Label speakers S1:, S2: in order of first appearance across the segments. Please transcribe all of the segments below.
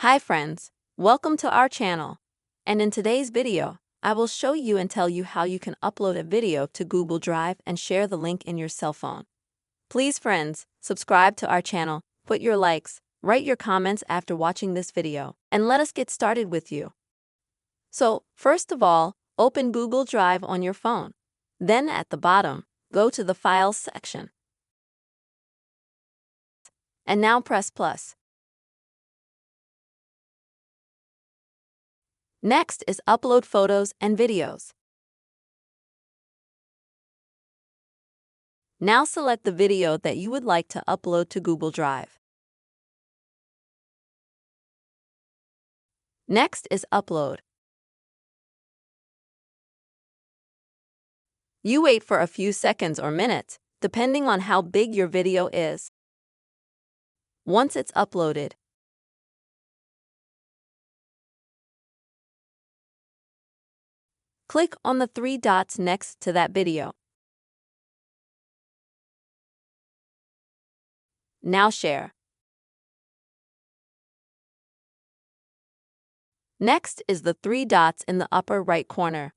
S1: Hi friends, welcome to our channel. And in today's video, I will show you and tell you how you can upload a video to Google Drive and share the link in your cell phone. Please friends, subscribe to our channel, put your likes, write your comments after watching this video, and let us get started with you. So, first of all, open Google Drive on your phone. Then at the bottom, go to the Files section. And now press plus. Next is upload photos and videos. Now select the video that you would like to upload to Google Drive. Next is upload. You wait for a few seconds or minutes, depending on how big your video is. Once it's uploaded, click on the three dots next to that video. Now share. Next is the three dots in the upper right corner.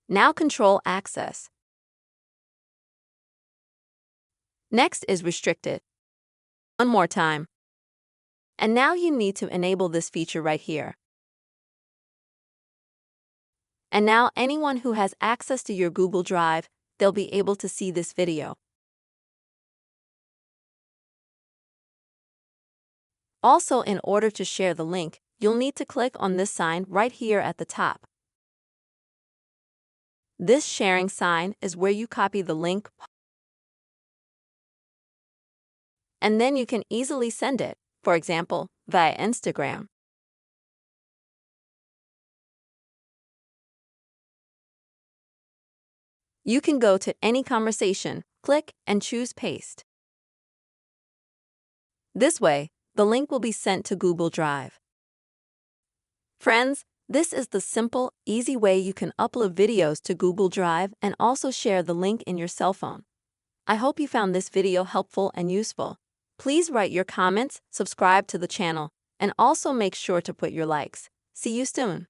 S1: Now control access. Next is restricted. One more time. And now you need to enable this feature right here. And now anyone who has access to your Google Drive, they'll be able to see this video. Also, in order to share the link, you'll need to click on this sign right here at the top. This sharing sign is where you copy the link, and then you can easily send it, for example, via Instagram. You can go to any conversation, click and choose paste. This way, the link will be sent to Google Drive. Friends, this is the simple, easy way you can upload videos to Google Drive and also share the link in your cell phone. I hope you found this video helpful and useful. Please write your comments, subscribe to the channel, and also make sure to put your likes. See you soon.